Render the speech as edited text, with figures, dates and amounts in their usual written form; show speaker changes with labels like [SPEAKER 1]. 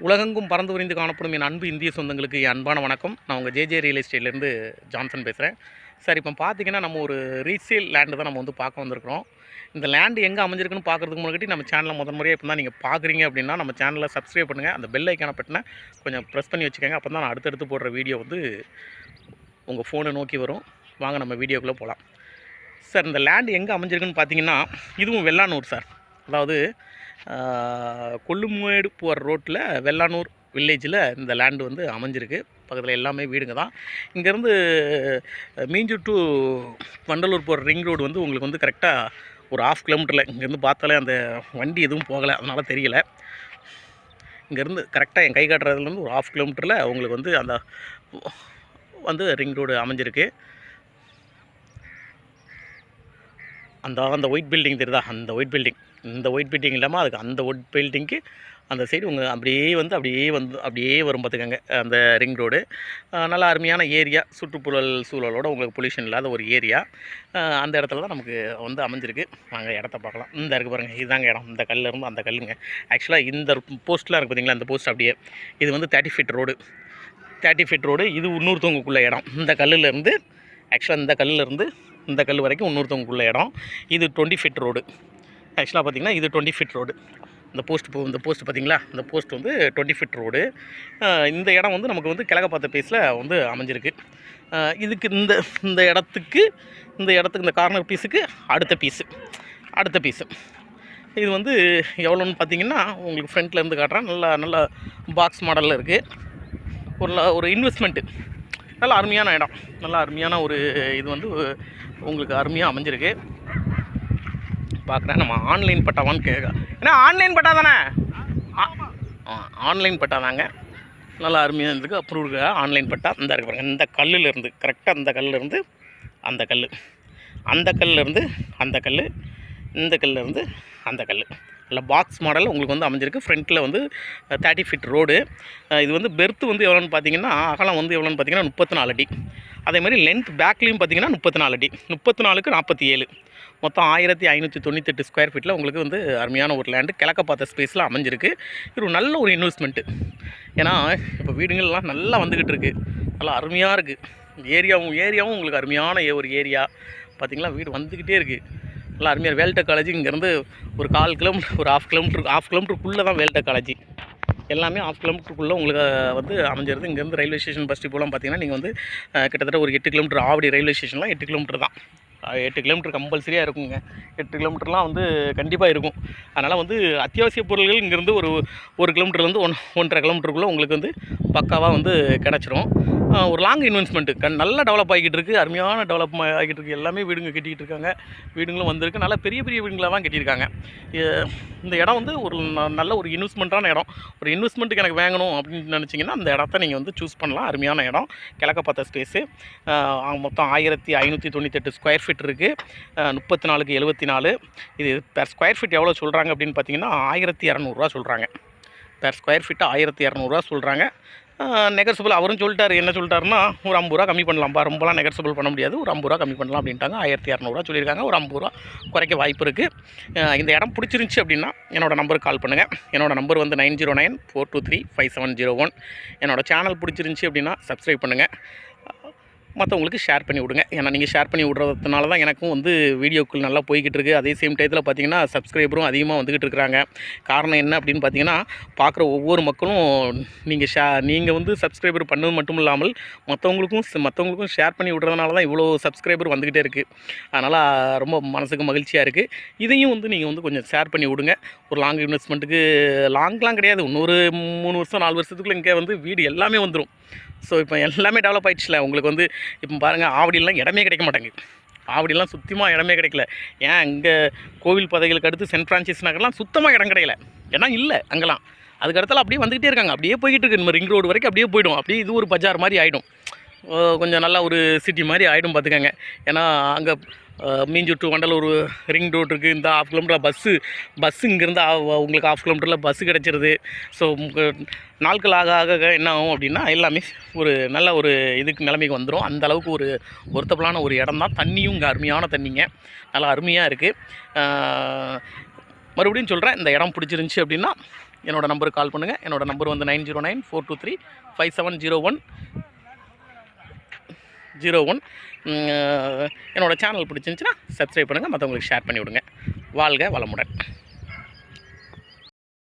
[SPEAKER 1] உலகெங்கும் பறந்து விரிந்து காணப்படும் என் அன்பு இந்திய சொந்தங்களுக்கு என் அன்பான வணக்கம். நான் உங்கள் ஜேஜே ரியல் எஸ்டேட்லேருந்து ஜான்சன் பேசுகிறேன். சார், இப்போ பார்த்தீங்கன்னா நம்ம ஒரு ரீசேல் லேண்டு தான் நம்ம வந்து பார்க்க வந்திருக்கிறோம். இந்த லேண்டு எங்கே அமைஞ்சிருக்குன்னு பார்க்குறதுக்கு முன்னாடி நம்ம சேனலில் முறையாக இப்போ தான் நீங்கள் பார்க்குறீங்க அப்படின்னா நம்ம சேனலை சப்ஸ்கிரைப் பண்ணுங்கள். அந்த பெல் ஐக்கான பட்டனை கொஞ்சம் ப்ரெஸ் பண்ணி வச்சுக்கோங்க. அப்போ தான் நான் அடுத்தடுத்து போடுற வீடியோ வந்து உங்கள் ஃபோனை நோக்கி வரும். வாங்க நம்ம வீடியோக்குள்ளே போகலாம். சார், இந்த லேண்டு எங்கே அமைஞ்சிருக்குன்னு பார்த்தீங்கன்னா இதுவும் வெள்ளானூர் சார். அதாவது கொள்ளுமேடு போகிற ரோட்டில் வெள்ளானூர் வில்லேஜில் இந்த லேண்டு வந்து அமைஞ்சிருக்கு. பக்கத்தில் எல்லாமே வீடுங்க தான். இங்கேருந்து மீஞ்சூர் டு வண்டலூர் போகிற ரிங் ரோடு வந்து உங்களுக்கு வந்து கரெக்டாக ஒரு 1/2 கிலோமீட்டரில். இங்கேருந்து பார்த்தாலே அந்த வண்டி எதுவும் போகலை, அதனால் தெரியலை. இங்கேருந்து கரெக்டாக என் கை காட்டுறதுலேருந்து ஒரு 1/2 கிலோமீட்டரில் உங்களுக்கு வந்து அந்த வந்து ரிங் ரோடு அமைஞ்சிருக்கு. அந்த ஒயிட் பில்டிங் தெரியுதா? அந்த ஒயிட் பில்டிங், இந்த ஒயிட் பில்டிங் இல்லாமல் அதுக்கு அந்த ஒயிட் பில்டிங்க்கு அந்த சைடு உங்கள் அப்படியே வரும் பார்த்துக்கங்க. அந்த ரிங் ரோடு நல்லா அருமையான ஏரியா, சுற்றுப்புறல் சூழலோடு உங்களுக்கு பொல்யூஷன் இல்லாத ஒரு ஏரியா. அந்த இடத்துல தான் நமக்கு வந்து அமைஞ்சிருக்கு. நாங்கள் இடத்த பார்க்கலாம். இந்த இருக்குது பாருங்கள், இதுதாங்க இடம். இந்த கல்லிருந்து அந்த கல்லுங்க. ஆக்சுவலாக இந்த போஸ்ட்லாம் இருக்குது பார்த்தீங்களா, அந்த போஸ்ட் அப்படியே இது வந்து 30 ஃபீட் ரோடு. 30 feet road. இது இன்னொருத்தவங்களுக்குள்ள இடம். இந்த கல்லுலேருந்து ஆக்சுவலாக இந்த கல் வரைக்கும் இன்னொருத்தவங்களுக்குள்ள இடம். இது 20 ஃபீட் ரோடு. ஆக்சுவலாக பார்த்திங்கன்னா இது 20 ஃபீட் ரோடு. இந்த போஸ்ட் பார்த்திங்களா, இந்த போஸ்ட் வந்து 20 ஃபீட் ரோடு. இந்த இடம் வந்து நமக்கு வந்து கிழக்க பார்த்த பேஸில் வந்து அமைஞ்சிருக்கு. இதுக்கு இந்த இடத்துக்கு இந்த கார்னர் பீஸுக்கு அடுத்த பீஸு இது வந்து எவ்வளோன்னு பார்த்தீங்கன்னா உங்களுக்கு ஃப்ரண்ட்லேருந்து காட்டுறேன். நல்ல பாக்ஸ் மாடலில் இருக்குது. ஒரு இன்வெஸ்ட்மெண்ட்டு. நல்ல அருமையான இடம், நல்ல அருமையான ஒரு இது வந்து உங்களுக்கு அருமையாக அமைஞ்சிருக்கு. பார்க்குறேன். நம்ம ஆன்லைன் பட்டாவான்னு கேட்க, ஏன்னா ஆன்லைன் பட்டா தானே? ஆன்லைன் பட்டா தாங்க. நல்லா அருமையாக இருந்துருக்கு. அப்ரூவ்டு ஆன்லைன் பட்டா. இந்த இருக்கு பாருங்கள். இந்த கல்லுலேருந்து கரெக்டாக இந்த கல்லுலேருந்து அந்த கல், அந்த கல்லுலேருந்து அந்த கல், இந்த கல்லுலேருந்து அந்த கல். நல்ல பாக்ஸ் மாடல் உங்களுக்கு வந்து அமைஞ்சிருக்கு. ஃப்ரண்ட்டில் வந்து 30 ஃபீட் ரோடு. இது வந்து பெர்த்து வந்து எவ்வளோன்னு பார்த்தீங்கன்னா, அகலம் வந்து எவ்வளோன்னு பார்த்தீங்கன்னா 34 அடி. அதேமாதிரி லென்த் பேக்லேயும் பார்த்தீங்கன்னா 34 அடி. 34க்கு 47, மொத்தம் 1598 ஸ்கொயர் ஃபீட்டில் உங்களுக்கு வந்து அருமையான ஒரு லேண்டு கிழக்க பார்த்த ஸ்பேஸில் அமைஞ்சிருக்கு. இது ஒரு நல்ல ஒரு இன்வெஸ்ட்மெண்ட்டு. ஏன்னா இப்போ வீடுங்கள்லாம் நல்லா வந்துக்கிட்டு இருக்குது. நல்லா அருமையாக இருக்குது. ஏரியாவும் உங்களுக்கு அருமையான ஒரு ஏரியா. பார்த்திங்களா, வீடு வந்துக்கிட்டே இருக்குது. நல்லா அருமையாக. வேல்டெக் காலேஜ் இங்கேருந்து ஒரு 1/4 கிலோமீட்டர், ஒரு 1/2 கிலோமீட்டருக்குள்ளே தான் வேல்டெக் காலேஜ். எல்லாமே 1/2 கிலோமீட்டருக்குள்ளே உங்களுக்கு வந்து அமைஞ்சிருது. இங்கேருந்து ரயில்வே ஸ்டேஷன் பஸ் டிப்போலாம் பார்த்தீங்கன்னா நீங்கள் வந்து கிட்டத்தட்ட ஒரு 8 கிலோமீட்டர். ஆவடி ரயில்வே ஸ்டேஷன்லாம் 8 கிலோமீட்டர் தான். 8 கிலோமீட்டர் கம்பல்சரியாக இருக்குங்க. 8 கிலோமீட்டர்லாம் வந்து கண்டிப்பாக இருக்கும். அதனால் வந்து அத்தியாவசிய பொருள்கள் இங்கேருந்து ஒரு கிலோமீட்டர்லேருந்து 1.5 கிலோமீட்டருக்குள்ளே உங்களுக்கு வந்து பக்காவாக வந்து கிடச்சிரும். ஒரு லாங் இன்வெஸ்ட்மெண்ட்டு. நல்லா டெவலப் ஆகிக்கிட்டு இருக்குது. அருமையான டெவலப் ஆகிட்டு இருக்குது. எல்லாமே வீடுங்க கட்டிக்கிட்டு இருக்காங்க. வீடுங்களும் வந்திருக்கு. நல்லா பெரிய வீடுங்களாக தான் கட்டியிருக்காங்க. இந்த இடம் வந்து ஒரு நல்ல ஒரு இன்வெஸ்ட்மெண்ட்டான இடம். ஒரு இன்வெஸ்ட்மெண்ட்டுக்கு எனக்கு வாங்கணும் அப்படின்னு நினச்சிங்கன்னா அந்த இடத்த நீங்கள் வந்து சூஸ் பண்ணலாம். அருமையான இடம், கிழக்க பார்த்த ஸ்பேஸு. மொத்தம் 1598 ஸ்கொயர் ஃபீட் இருக்குது. 34க்கு 74. இது பெர் ஸ்கொயர் ஃபீட் எவ்வளோ சொல்கிறாங்க அப்படின்னு பார்த்தீங்கன்னா 1200 சொல்கிறாங்க. பெர் ஸ்கொயர் ஃபீட்டு 1200 சொல்கிறாங்க. நெகர்சபிள். அவரும் சொல்லிட்டார். என்ன சொல்லிட்டாருன்னா, ஒரு 50 ரூபா கம்மி பண்ணலாம்ப்பா, ரொம்பலாம் நெகர்சபிள் பண்ண முடியாது, ஒரு 50 ரூபா கம்மி பண்ணலாம் அப்படின்ட்டாங்க. 1200 சொல்லியிருக்காங்க. ஒரு 50 ரூபா குறைக்க வாய்ப்பு இருக்குது. இந்த இடம் பிடிச்சிருந்துச்சி அப்படின்னா என்னோடய நம்பருக்கு கால் பண்ணுங்கள். என்னோடய நம்பர் வந்து 9094235701. என்னோடய சேனல் பிடிச்சிருந்துச்சி அப்படின்னா சப்ஸ்கிரைப் பண்ணுங்கள். மற்றவங்களுக்கு ஷேர் பண்ணி விடுங்க. ஏன்னா நீங்கள் ஷேர் பண்ணி விட்றதுனால தான் எனக்கும் வந்து வீடியோக்கள் நல்லா போய்கிட்டு இருக்குது. அதே சேம் டயத்தில் பார்த்தீங்கன்னா சப்ஸ்கிரைபரும் அதிகமாக வந்துக்கிட்டு இருக்கிறாங்க. காரணம் என்ன அப்படின்னு பார்த்தீங்கன்னா, பார்க்குற ஒவ்வொரு மக்களும் நீங்கள் வந்து சப்ஸ்கிரைபர் பண்ணது மட்டும் இல்லாமல் மற்றவங்களுக்கும் ஷேர் பண்ணி விட்றதுனால தான் இவ்வளோ சப்ஸ்கிரைபர் வந்துக்கிட்டே இருக்குது. அதனால் ரொம்ப மனசுக்கு மகிழ்ச்சியாக இருக்குது. இதையும் வந்து நீங்கள் வந்து கொஞ்சம் ஷேர் பண்ணி விடுங்க. ஒரு லாங் இன்வெஸ்ட்மெண்ட்டுக்கு லாங்லாம் கிடையாது. இன்னொரு 3 வருஷம் 4 வருஷத்துக்குள்ளே இங்கே வந்து வீடு எல்லாமே வந்துடும். ஸோ இப்போ எல்லாமே டெவலப் ஆகிடுச்சுல. உங்களுக்கு வந்து இப்போ பாருங்கள், ஆவடிலாம் இடமே கிடைக்க மாட்டேங்குது. ஆவடிலாம் சுத்தமாக இடமே கிடைக்கல. ஏன் இங்கே கோவில் பதைகளுக்கு அடுத்து சென்ட் ஃப்ரான்சிஸ் நகர்லாம் சுத்தமாக இடம் கிடைக்கல. ஏன்னா இல்லை அங்கெல்லாம். அதுக்கடுத்தால அப்படியே வந்துக்கிட்டே இருக்காங்க. அப்படியே போய்கிட்டு இருக்குது. நம்ம ரிங் ரோடு வரைக்கும் அப்படியே போய்டும். அப்படியே இது ஒரு பஜார் மாதிரி ஆகிடும். கொஞ்சம் நல்லா ஒரு சிட்டி மாதிரி ஆகிடும் பார்த்துக்கங்க. ஏன்னா அங்கே Minjur to Vandalur ring road இருக்குது. இந்த 1/2 கிலோமீட்டரில் பஸ்ஸு இங்கேருந்து உங்களுக்கு 1/2 கிலோமீட்டரில் பஸ்ஸு கிடச்சிருது. ஸோ நாட்கள் ஆக என்ன ஆகும் அப்படின்னா எல்லாமே ஒரு நல்ல ஒரு இதுக்கு நிலைமைக்கு வந்துடும். அந்த அளவுக்கு ஒரு ஒர்த்தபுளான ஒரு இடம் தான். தண்ணியும் இங்கே அருமையான தண்ணிங்க. நல்லா அருமையாக இருக்குது. மறுபடியும் சொல்கிறேன், இந்த இடம் பிடிச்சிருந்துச்சி அப்படின்னா என்னோடய நம்பருக்கு கால் பண்ணுங்கள். என்னோடய நம்பர் வந்து 9094235701. என்னோடய சேனல் பிடிச்சிருந்துச்சின்னா சப்ஸ்கிரைப் பண்ணுங்கள், மற்றவங்களுக்கு ஷேர் பண்ணி விடுங்க. வாழ்க வளமுடன்.